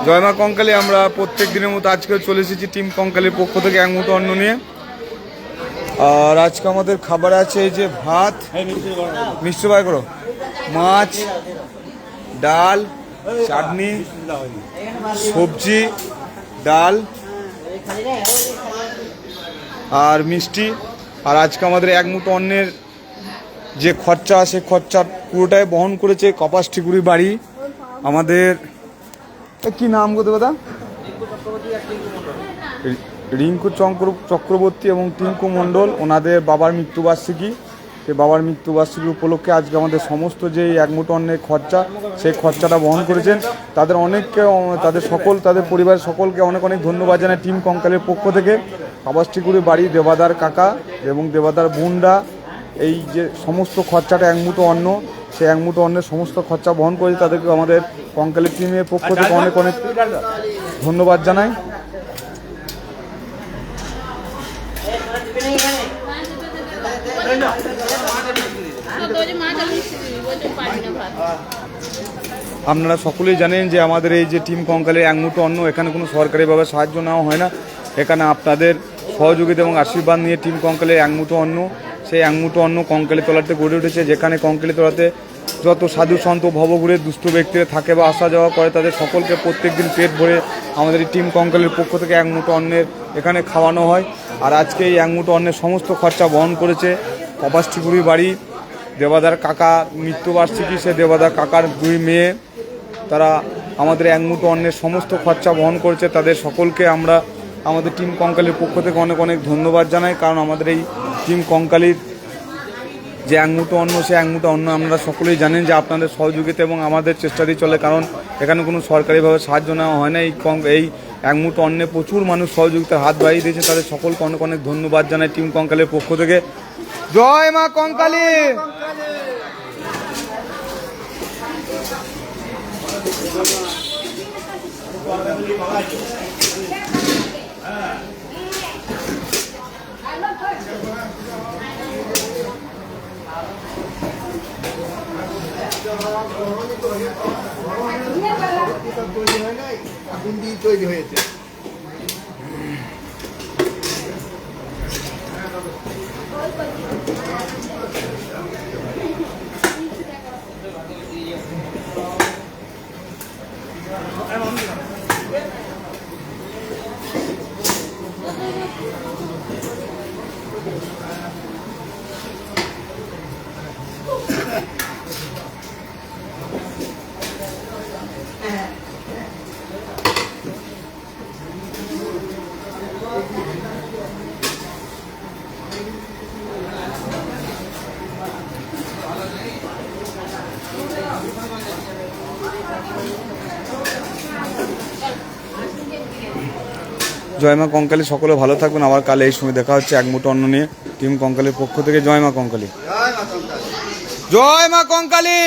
জয় মা কঙ্কালী। আমরা প্রত্যেক দিনের মতো আজকেও চলে এসেছি টিম কঙ্কালীর পক্ষ থেকে এক মুঠো অন্ন নিয়ে। আর আজকে আমাদের খাবার আছে এই যে ভাত, মিষ্টি বাই করো, মাছ, ডাল, চাটনি, সবজি, ডাল আর মিষ্টি। আর আজকে আমাদের এক মুঠো অন্নের যে খরচা, সে খরচা পুরোটাই বহন করেছে কপাসটিগুড়ি বাড়ি। আমাদের কি নাম গো দাদা? রিঙ্কু চক্রবর্তী এবং টিঙ্কু মণ্ডল, ওনাদের বাবার মৃত্যুবার্ষিকী। সেই বাবার মৃত্যুবার্ষিকী উপলক্ষে আজকে আমাদের সমস্ত যে এক মুঠো অন্নের খরচা, সেই খরচাটা বহন করেছেন। তাদের অনেককে, তাদের পরিবারের সকলকে অনেক অনেক ধন্যবাদ জানাই টিম কঙ্কালের পক্ষ থেকে। কপাসটিগুড়ি বাড়ি দেবাদার কাকা এবং দেবাদার বোনরা এই যে সমস্ত খরচাটা এক মুঠো অন্ন, সেই এক মুঠো অন্নের সমস্ত খরচা বহন করেছে। তাদেরকে আমাদের কঙ্কালী টিমের পক্ষ থেকে অনেক অনেক ধন্যবাদ জানাই। আপনারা সকলেই জানেন যে আমাদের এই যে টিম কঙ্কালের এক মুঠো অন্ন, এখানে কোনো সরকারিভাবে সাহায্য নেওয়া হয় না। এখানে আপনাদের সহযোগিতা এবং আশীর্বাদ নিয়ে টিম কঙ্কালের এক মুঠো অন্ন, সেই এক মুঠো অন্ন কঙ্কালী তলাতে গড়ে উঠেছে। যেখানে কঙ্কালী তলাতে যত সাধু সন্ত ভবঘুরে দুস্থ ব্যক্তিরা থাকে বা আসা যাওয়া করে, তাদের সকলকে প্রত্যেক দিন পেট ভরে আমাদের এই টিম কঙ্কালের পক্ষ থেকে এক মুঠো অন্নের এখানে খাওয়ানো হয়। আর আজকে এই এক মুঠো অন্নের সমস্ত খরচা বহন করেছে কপাসটিগুড়ি বাড়ি দেবাদার কাকা মৃত্যুবার্ষিকী, সে দেবাদার কাকার দুই মেয়ে, তারা আমাদের এক মুঠো অন্নের সমস্ত খরচা বহন করেছে। তাদের সকলকে আমরা আমাদের টিম কঙ্কালীর পক্ষ থেকে অনেক অনেক ধন্যবাদ জানাই। কারণ আমাদের এই টিম কঙ্কালীর যে এক মুঠো অন্ন, সে এক মুঠো অন্ন আপনারা সকলেই জানেন যে আপনাদের সহযোগিতা এবং আমাদের চেষ্টা দিয়ে চলে। কারণ এখানে কোনো সরকারিভাবে সাহায্য নেওয়া হয় না। এই এক মুঠো অন্নে প্রচুর মানুষ সহযোগিতার হাত বাড়িয়ে দিয়েছে। তাদের সকলকে অনেক অনেক ধন্যবাদ জানাই টিম কঙ্কালের পক্ষ থেকে। জয় মা কঙ্কালী। তৈরি হয়েছে। জয় মা কঙ্কালী। সকলে ভালো থাকবেন। আবার কাল এই সময় দেখা হচ্ছে এক মুঠো অন্ন নিয়ে টিম কঙ্কালীর পক্ষ থেকে। জয় মা কঙ্কালী। জয় মা কঙ্কালী।